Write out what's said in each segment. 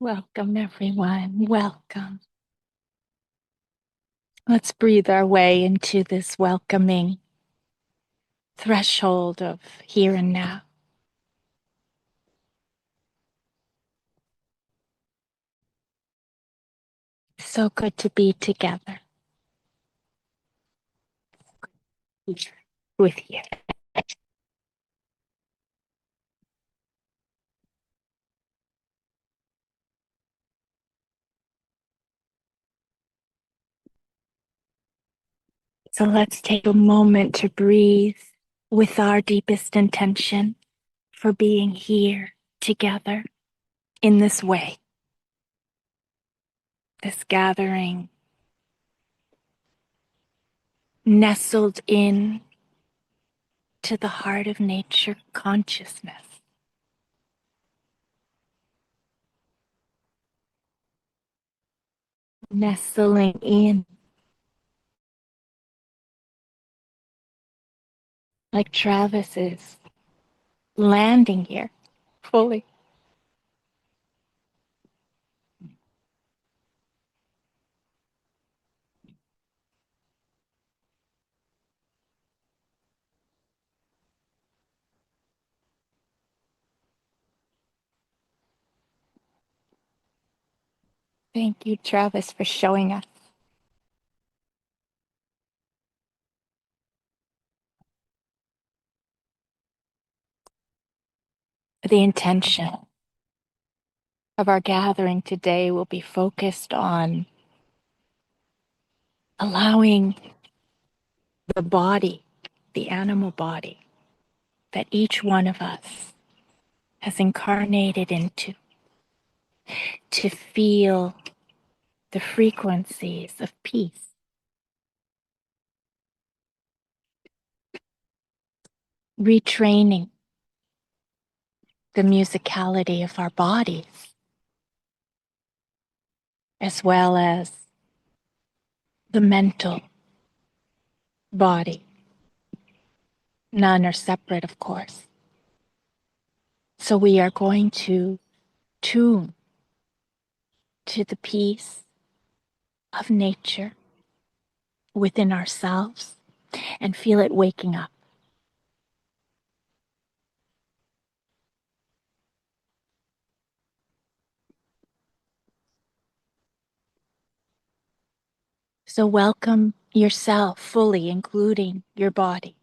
Welcome, everyone. Welcome. Let's breathe our way into this welcoming threshold of here and now. So good to be together with you. So let's take a moment to breathe with our deepest intention for being here together in this way. This gathering nestled in to the heart of nature consciousness. Nestling in like Travis is landing here fully. Thank you, Travis, for showing us the intention of our gathering today will be focused on allowing the body, the animal body that each one of us has incarnated into, to feel the frequencies of peace, retraining the musicality of our bodies, as well as the mental body. None are separate, of course. So we are going to tune to the peace of nature within ourselves and feel it waking up. So welcome yourself fully, including your body,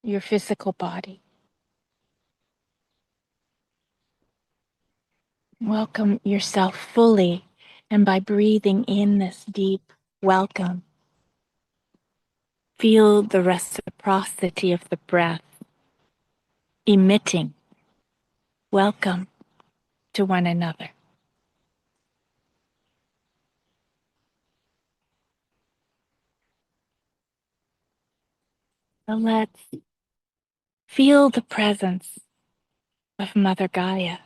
your physical body. Welcome yourself fully, and by breathing in this deep welcome, feel the reciprocity of the breath emitting welcome to one another. So let's feel the presence of Mother Gaia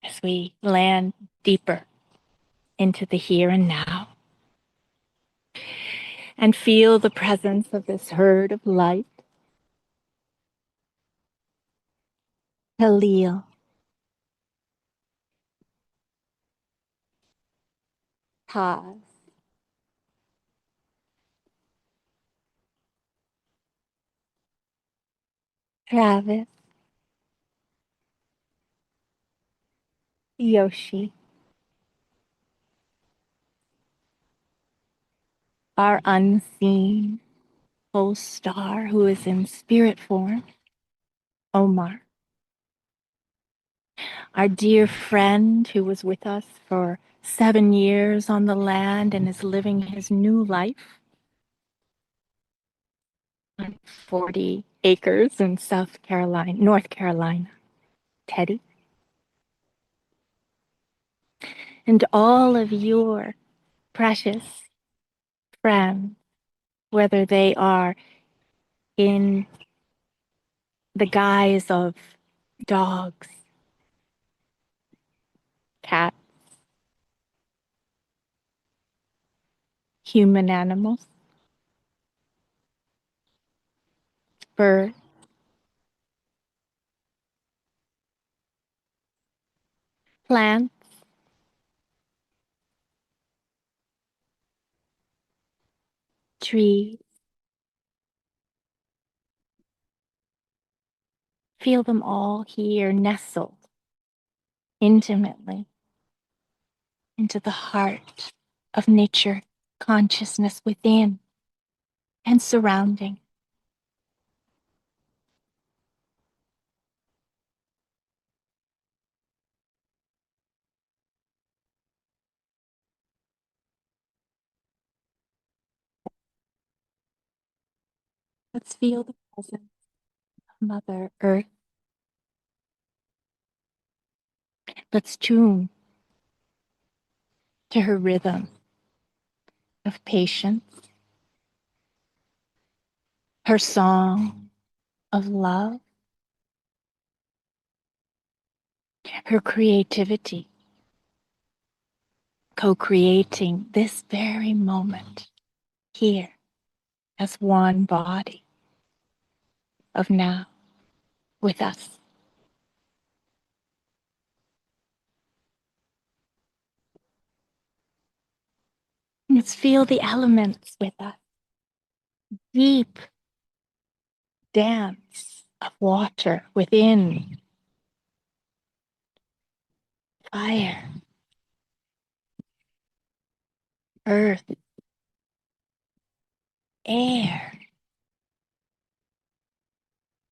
as we land deeper into the here and now, and feel the presence of this herd of light. Khalil, Paz, Travis, Yoshi, our unseen whole star who is in spirit form, Omar, our dear friend who was with us for 7 years on the land and is living his new life on 40 acres in North Carolina, Teddy, and all of your precious friends, whether they are in the guise of dogs, cats, human animals, birds, Plants, trees, feel them all here nestled intimately into the heart of nature consciousness within and surrounding. Let's feel the presence of Mother Earth. Let's tune to her rhythm of patience, her song of love, her creativity, co-creating this very moment here as one body of now with us. Let's feel the elements with us. Deep dance of water within, fire, earth, air,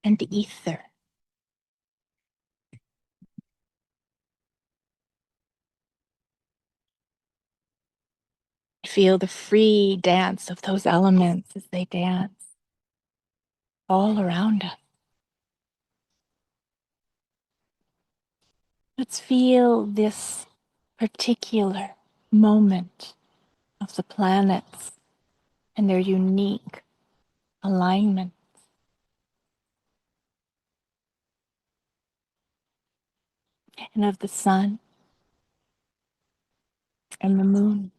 and ether. Feel the free dance of those elements as they dance all around us. Let's feel this particular moment of the planets and their unique alignment. And of the sun and the moon.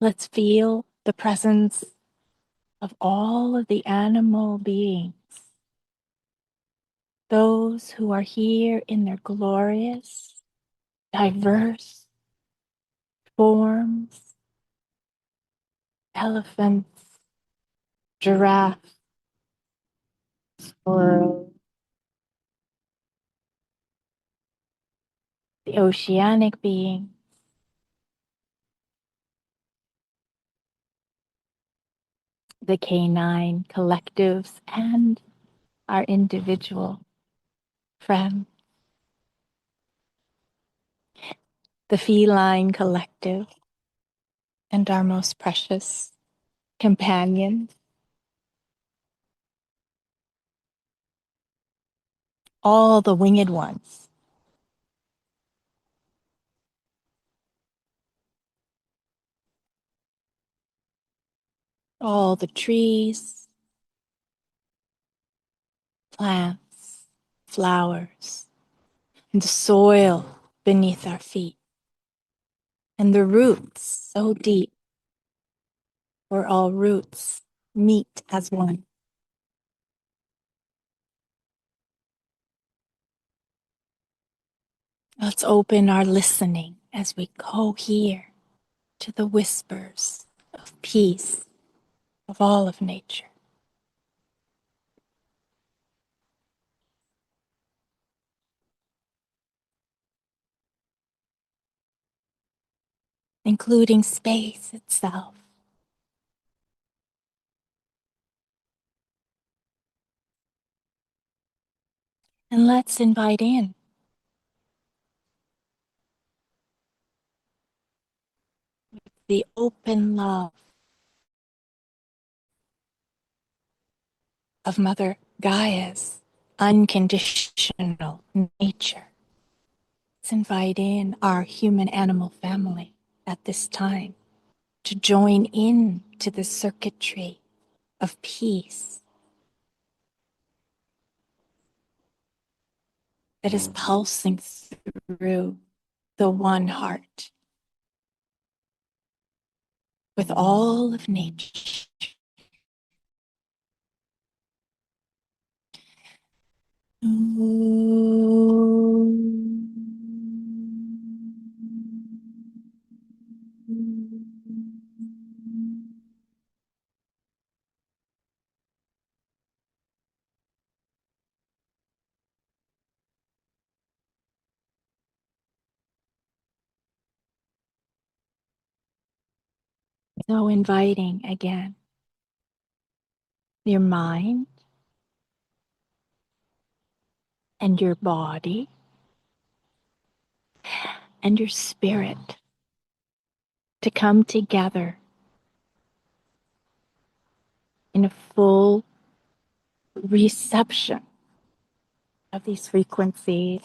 Let's feel the presence of all of the animal beings, those who are here in their glorious, diverse forms, elephants, giraffes, squirrels, the oceanic beings, the canine collectives, and our individual friends, the feline collective, and our most precious companions, all the winged ones, all the trees, plants, flowers, and the soil beneath our feet, and the roots so deep where all roots meet as one. Let's open our listening as we co-hear to the whispers of peace of all of nature, including space itself. And let's invite in the open love of Mother Gaia's unconditional nature. Let's invite in our human animal family at this time to join in to the circuitry of peace that is pulsing through the one heart. with all of nature. So inviting again your mind and your body and your spirit to come together in a full reception of these frequencies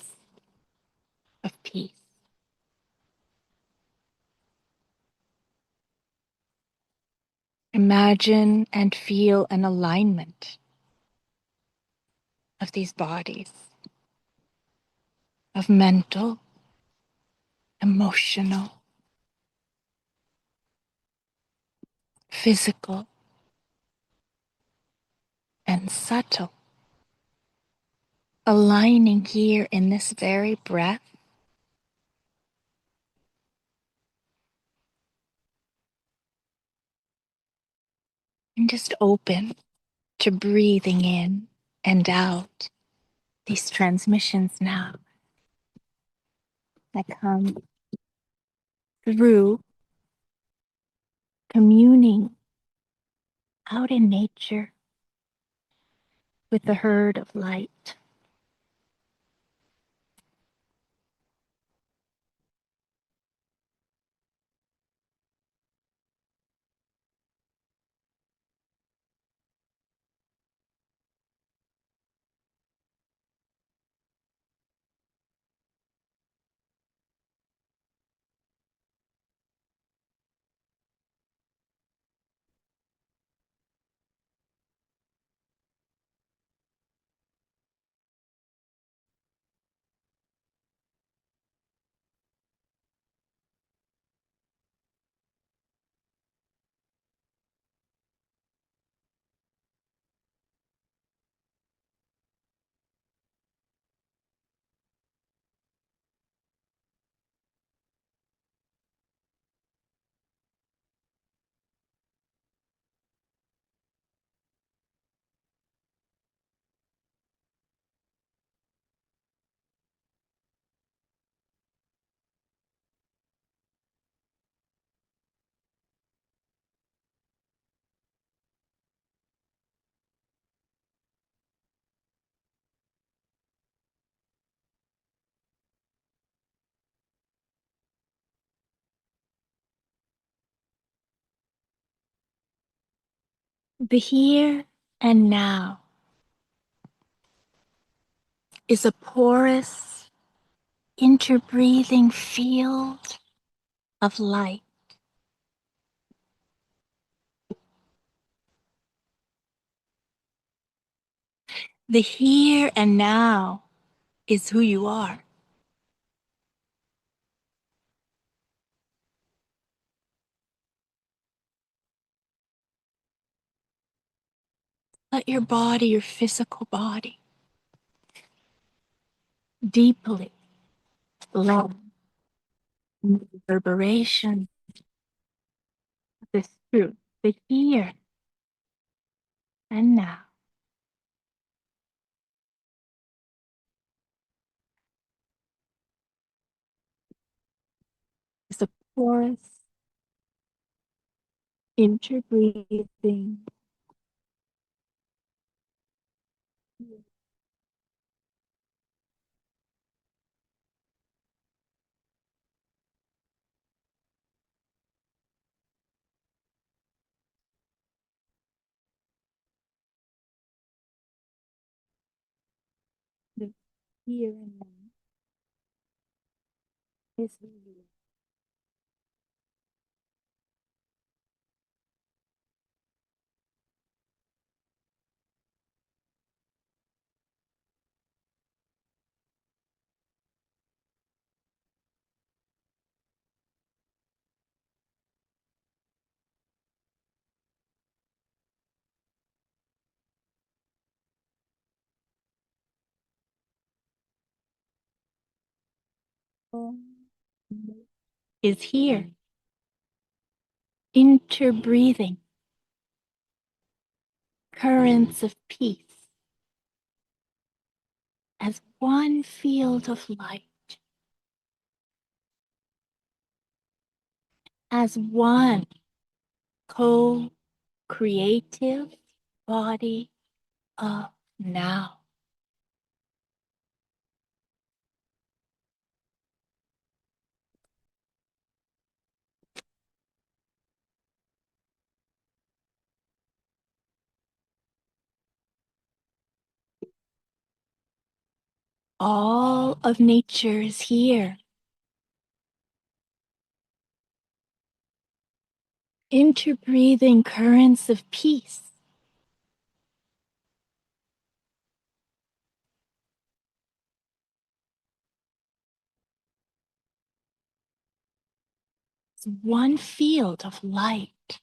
of peace. Imagine and feel an alignment of these bodies, of mental, emotional, physical, and subtle, aligning here in this very breath. And just open to breathing in and out these transmissions now that come through communing out in nature with the herd of light. The here and now is a porous, interbreathing field of light. The here and now is who you are. Let your body, your physical body, deeply love the reverberation of this truth, the here and now. Is a porous, interbreathing the here and now is who you are. is here. Interbreathing currents of peace as one field of light, as one co-creative body of now. All of nature is here. Interbreathing currents of peace. It's one field of light,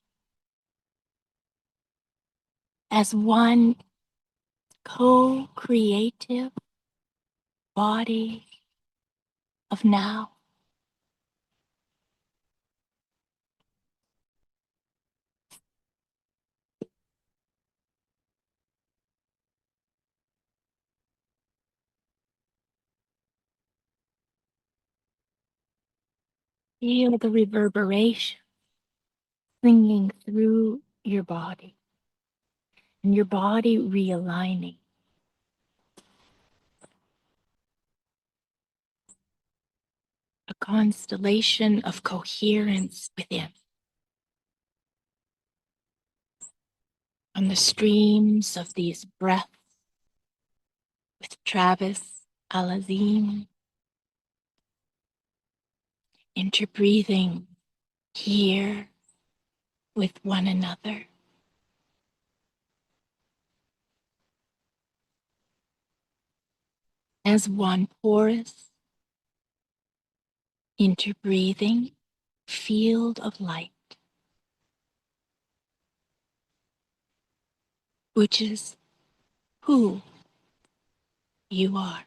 as one co-creative body of now. Feel the reverberation singing through your body, and your body realigning. A constellation of coherence within. On the streams of these breaths with Travis Alazim, interbreathing here with one another. As one porous, interbreathing field of light, which is who you are.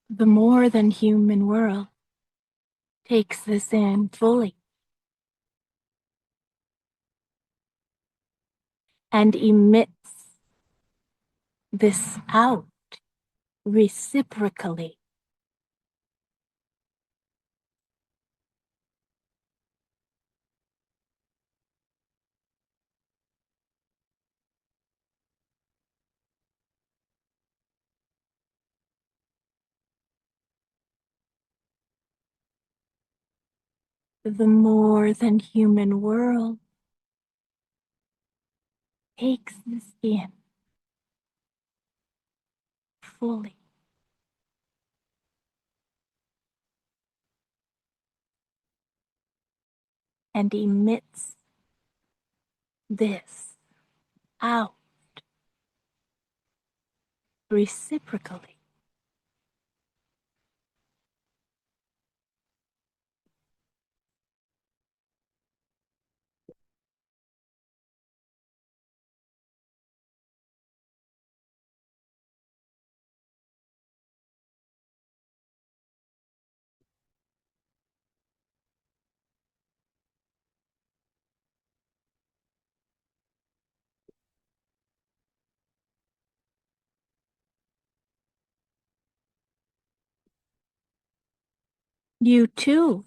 The more than human world takes this in fully and emits this out reciprocally. The more than human world takes this in fully and emits this out reciprocally. You too,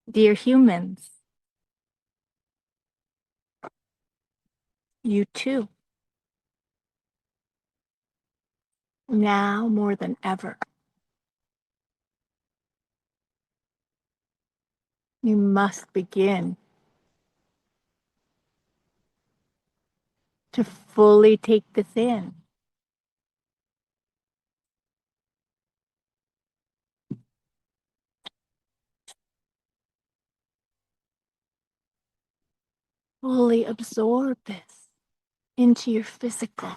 dear humans, you too, now more than ever. You must begin to fully take this in. Fully absorb this into your physical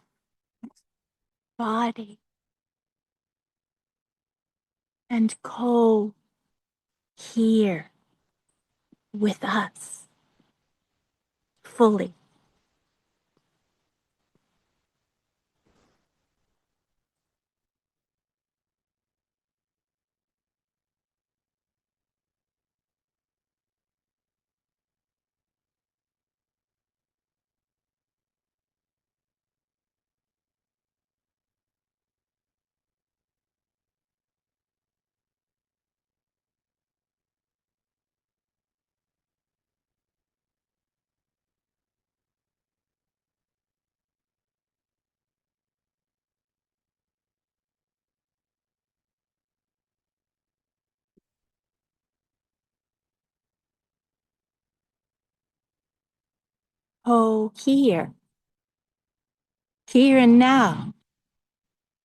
body and co-hear with us fully. Co-hear, here and now,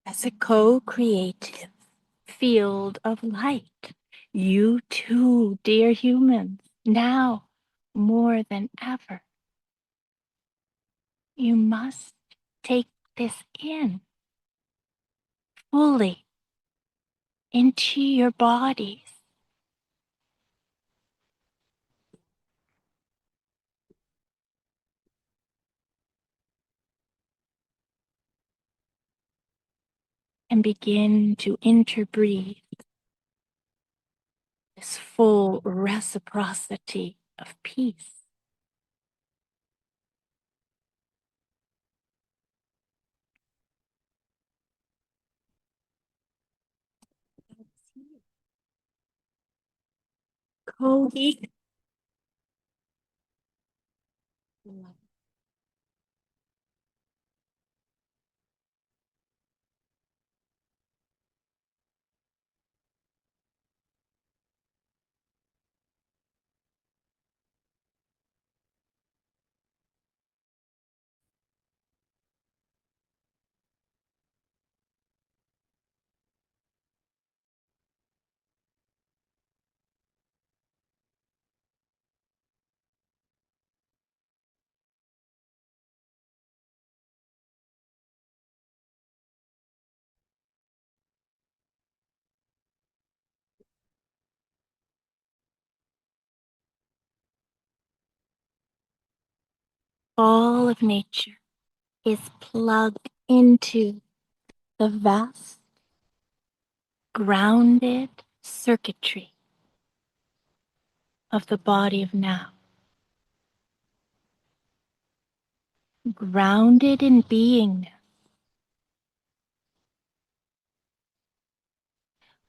as a co-creative field of light. You too, dear humans, now more than ever, you must take this in fully into your bodies. And begin to interbreathe this full reciprocity of peace. Co-heal. All of nature is plugged into the vast, grounded circuitry of the body of now. Grounded in beingness,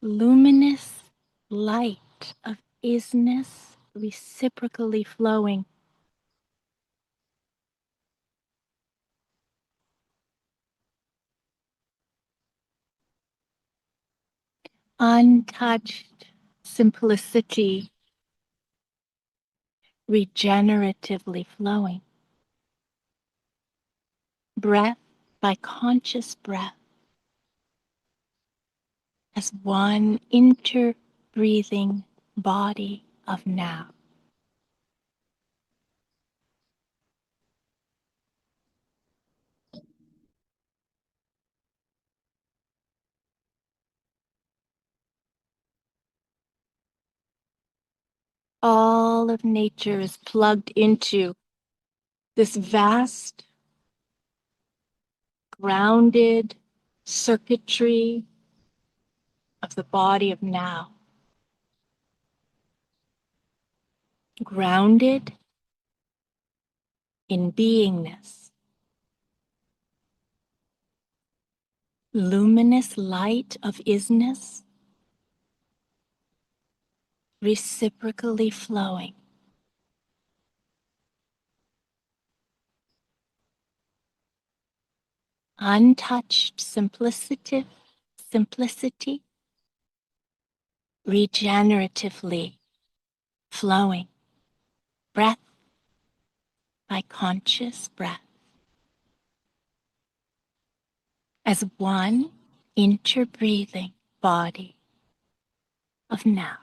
luminous light of isness reciprocally flowing. Untouched simplicity regeneratively flowing. Breath by conscious breath as one interbreathing body of now. All of nature is plugged into this vast, grounded circuitry of the body of now. Grounded in beingness. Luminous light of isness reciprocally flowing. Untouched simplicity regeneratively flowing. Breath by conscious breath. As one interbreathing body of now.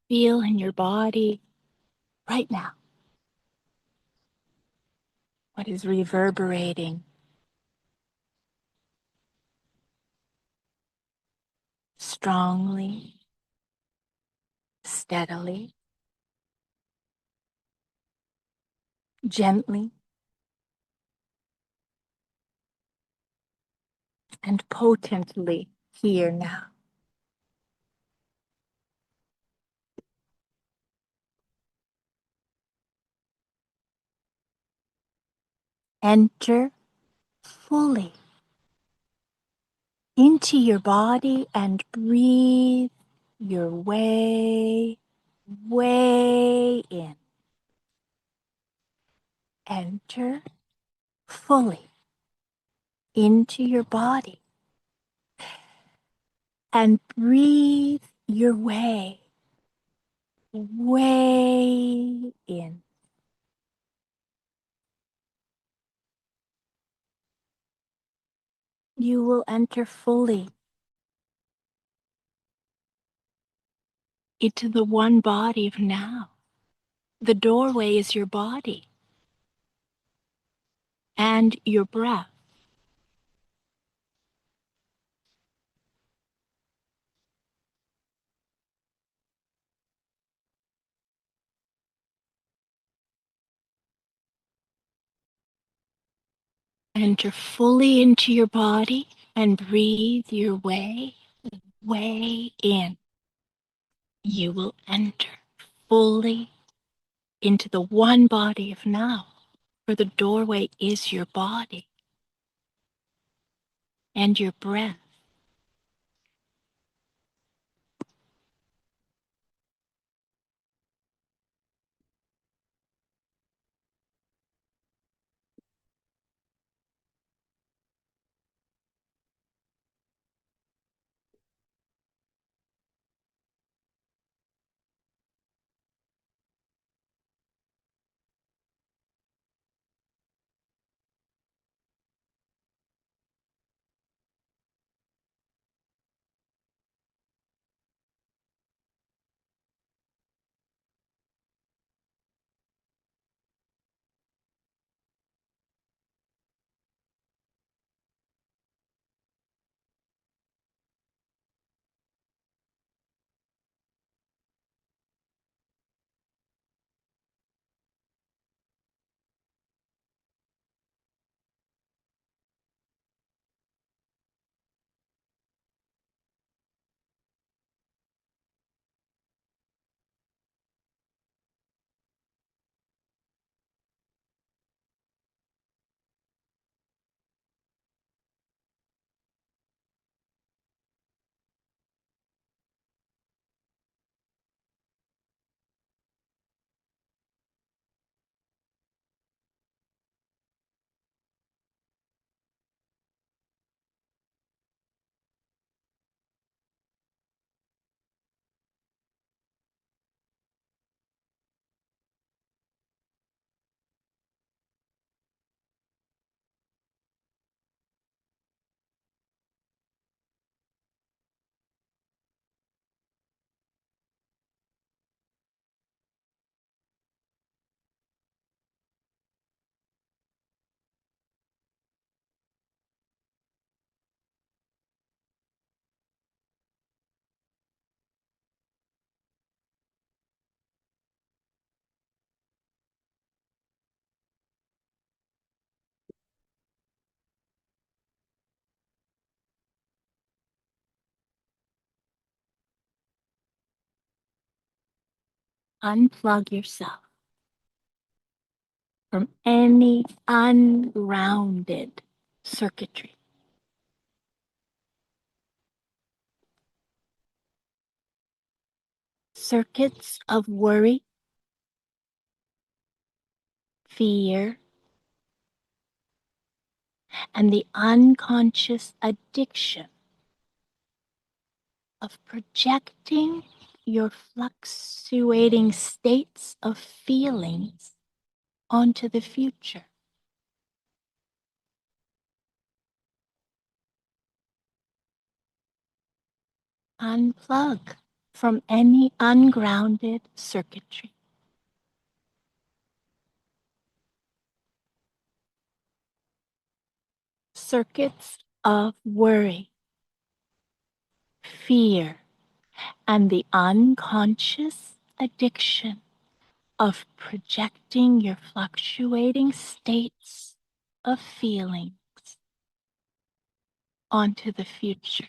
Feel in your body right now what is reverberating strongly, steadily, gently, and potently here now. Enter fully into your body and breathe your way in. Enter fully into your body and breathe your way in. You will enter fully into the one body of now. The doorway is your body and your breath. Enter fully into your body and breathe your way in. You will enter fully into the one body of now, for the doorway is your body and your breath. Unplug yourself from any ungrounded circuitry. Circuits of worry, fear, and the unconscious addiction of projecting your fluctuating states of feelings onto the future. Unplug from any ungrounded circuitry. Circuits of worry, fear, and the unconscious addiction of projecting your fluctuating states of feelings onto the future.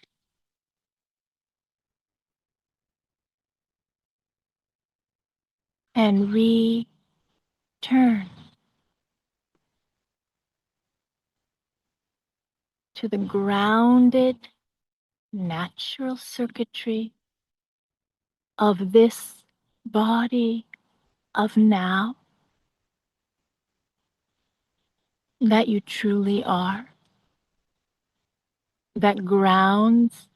And return to the grounded natural circuitry of this body of now that you truly are, that grounds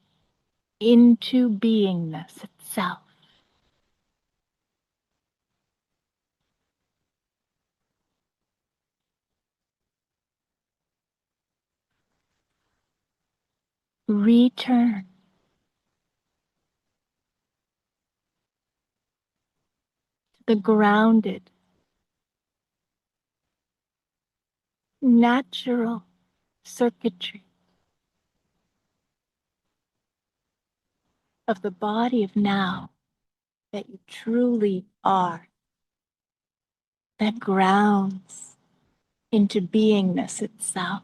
into beingness itself. Return to the grounded, natural circuitry of the body of now that you truly are, that grounds into beingness itself.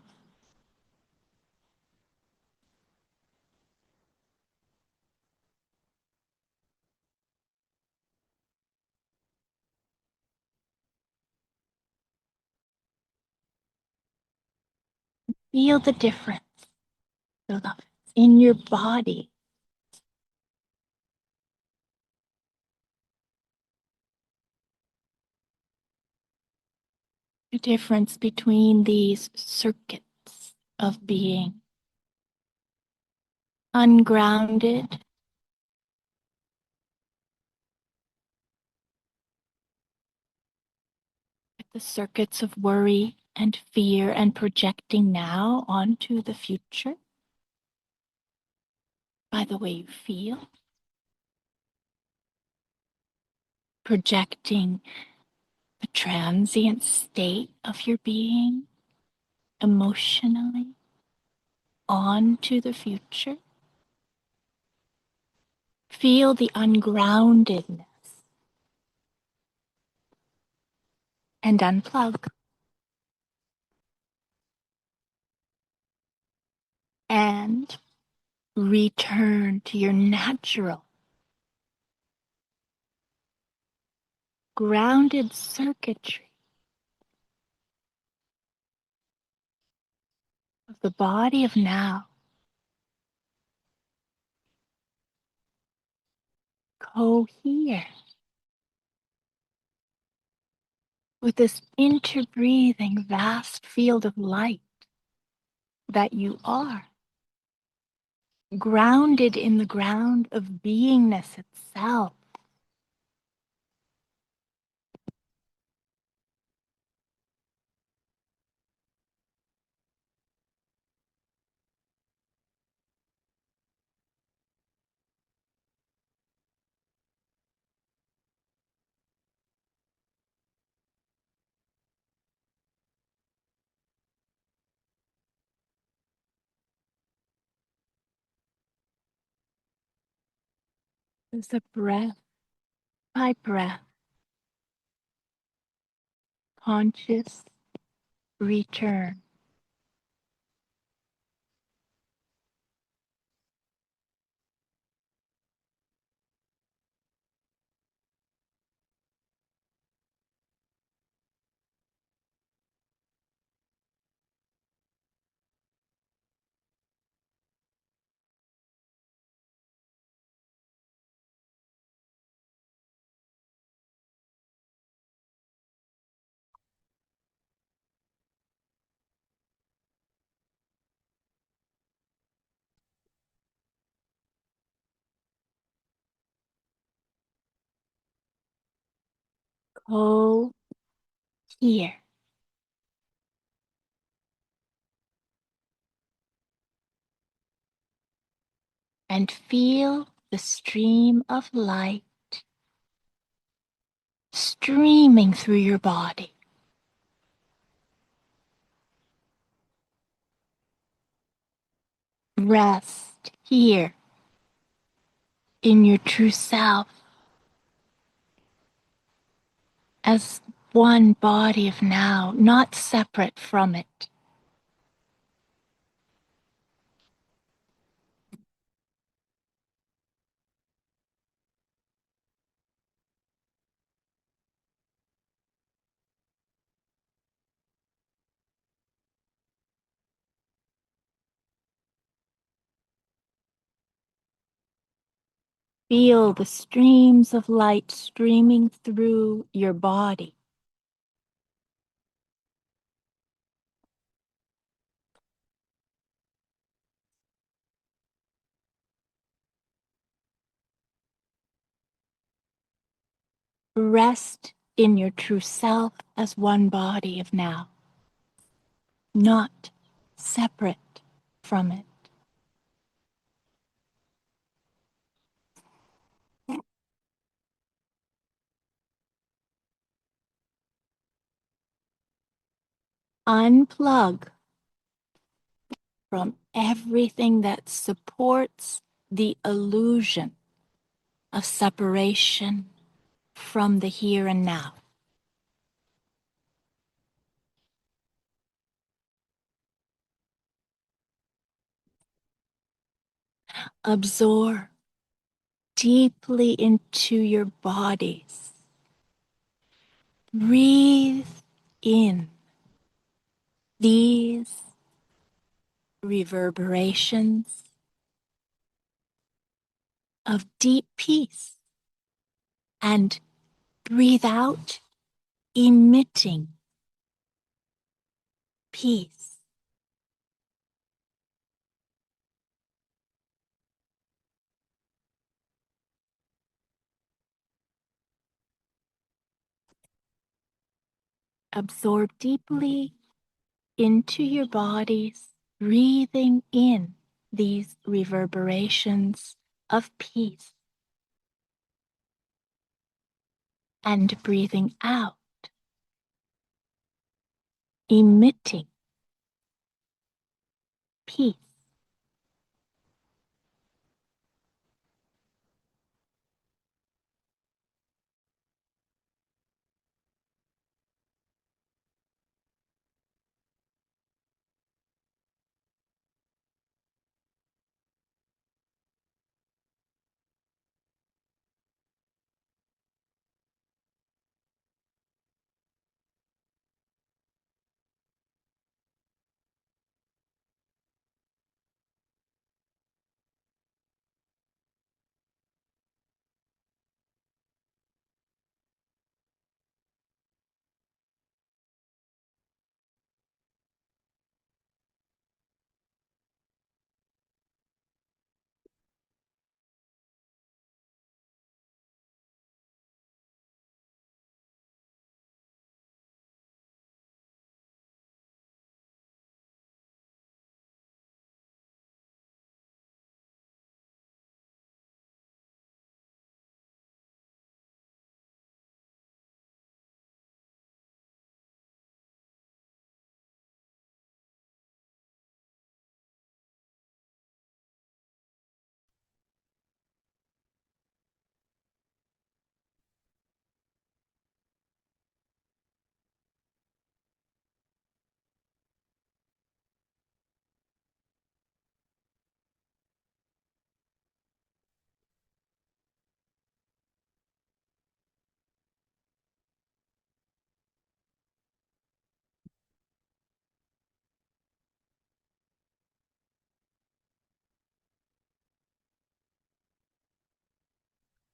Feel the difference, beloved, in your body. The difference between these circuits of being, ungrounded, with the circuits of worry and fear and projecting now onto the future by the way you feel, projecting the transient state of your being emotionally onto the future. Feel the ungroundedness and unplug. And return to your natural, grounded circuitry of the body of now. Cohere with this interbreathing vast field of light that you are, grounded in the ground of beingness itself. As a breath by breath, conscious return. Co here and feel the stream of light streaming through your body. Rest here in your true self as one body of now, not separate from it. Feel the streams of light streaming through your body. Rest in your true self as one body of now, not separate from it. Unplug from everything that supports the illusion of separation from the here and now. Absorb deeply into your bodies. Breathe in these reverberations of deep peace and breathe out, emitting peace. Absorb deeply into your bodies, breathing in these reverberations of peace and breathing out, emitting peace.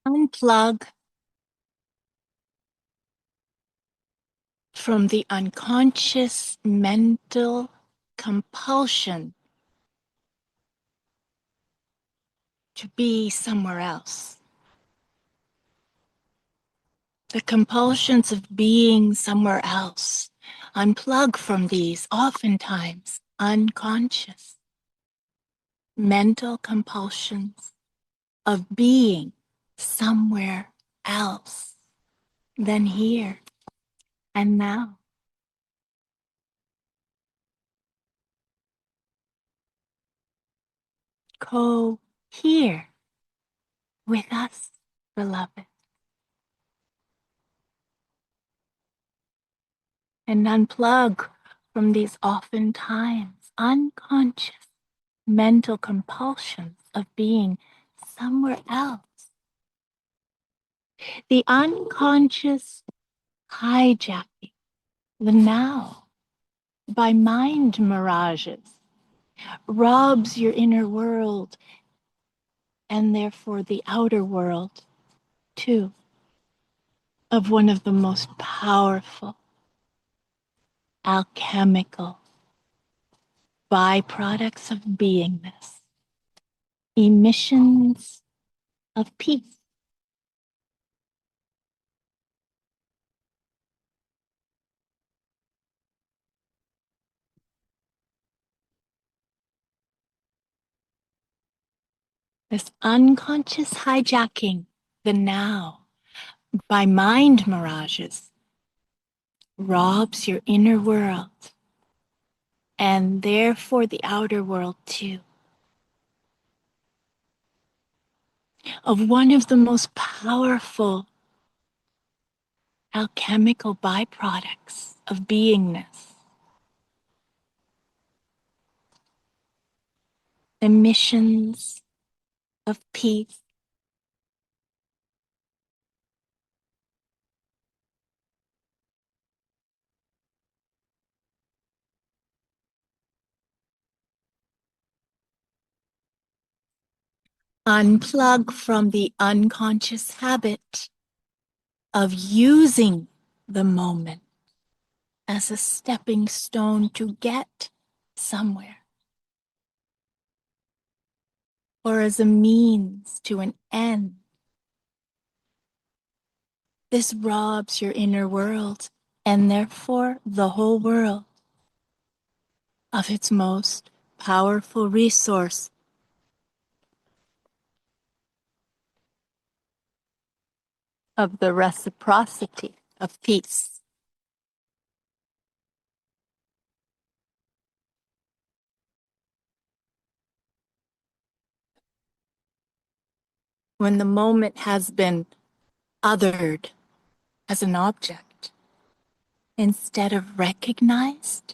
Unplug from the unconscious mental compulsion to be somewhere else. The compulsions of being somewhere else. Unplug from these, oftentimes unconscious mental compulsions of being somewhere else than here and now. Co-here with us, beloved, and unplug from these oftentimes unconscious mental compulsions of being somewhere else. The unconscious hijacking the now by mind mirages robs your inner world and therefore the outer world too of one of the most powerful alchemical byproducts of beingness, emissions of peace. This unconscious hijacking the now by mind mirages robs your inner world and therefore the outer world too of one of the most powerful alchemical byproducts of beingness, emissions of peace. Unplug from the unconscious habit of using the moment as a stepping stone to get somewhere, or as a means to an end. This robs your inner world, and therefore the whole world, of its most powerful resource, of the reciprocity of peace. When the moment has been othered as an object, instead of recognized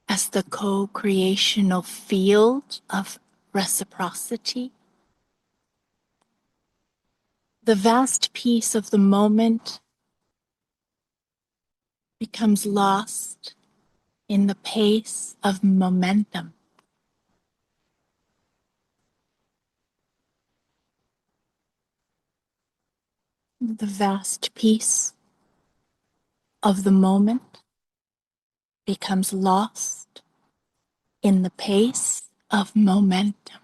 as the co-creational field of reciprocity, the vast peace of the moment becomes lost in the pace of momentum. The vast peace of the moment becomes lost in the pace of momentum.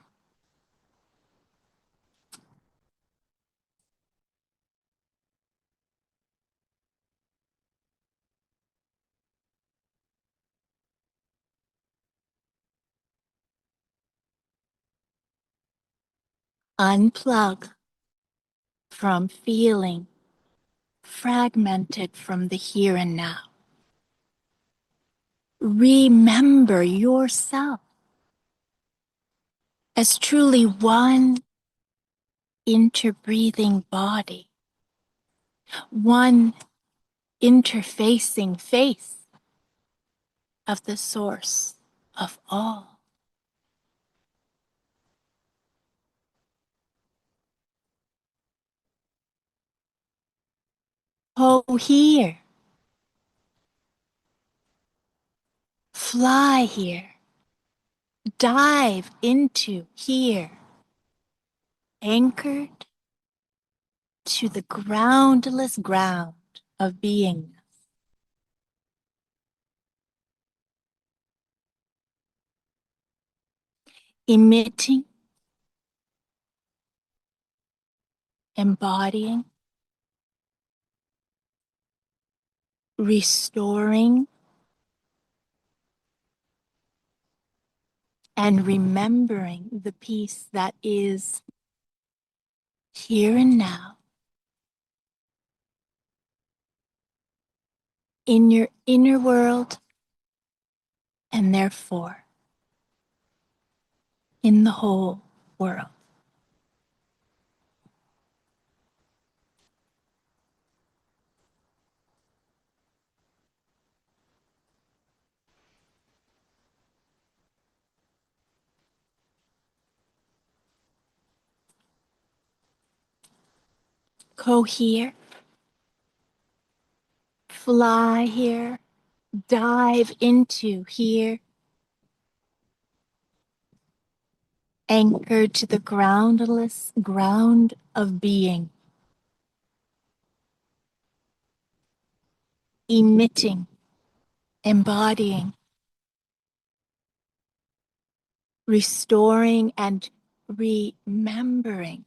Unplug from feeling fragmented from the here and now. Remember yourself as truly one interbreathing body, one interfacing face of the source of all. Oh, here. Fly here. Dive into here. Anchored to the groundless ground of beingness. Emitting, embodying, restoring, and remembering the peace that is here and now, in your inner world, and therefore in the whole world. Go here, fly here, dive into here, anchored to the groundless ground of being, emitting, embodying, restoring and remembering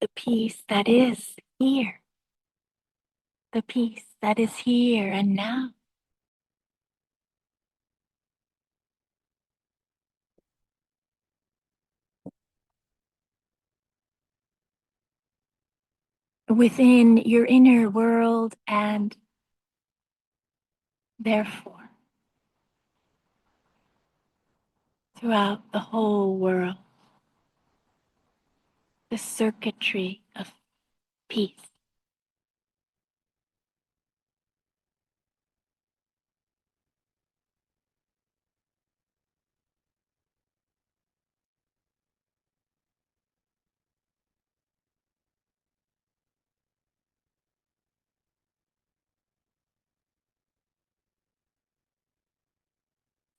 the peace that is here, the peace that is here and now. Within your inner world and therefore throughout the whole world, the circuitry of peace.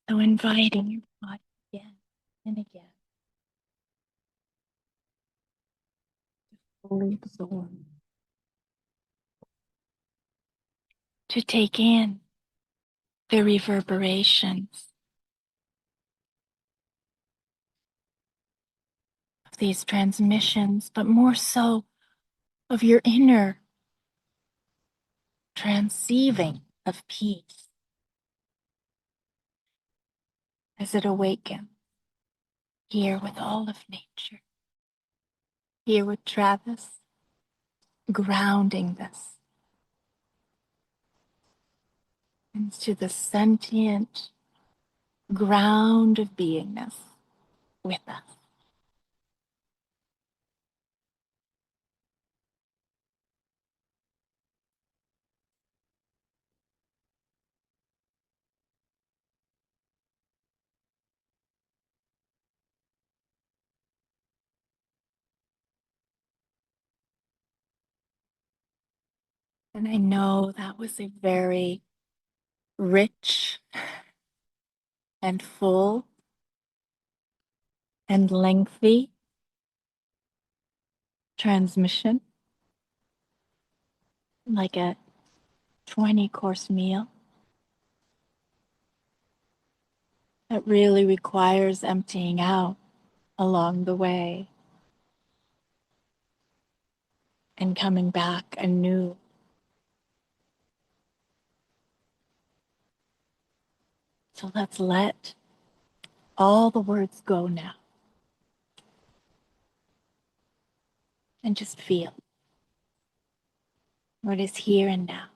So inviting your body again and again, fully absorb, to take in the reverberations of these transmissions, but more so of your inner transceiving of peace as it awakens here with all of nature, here with Travis, grounding this into the sentient ground of beingness with us. And I know that was a very rich and full and lengthy transmission, like a 20-course meal that really requires emptying out along the way and coming back anew. So let's let all the words go now and just feel what is here and now.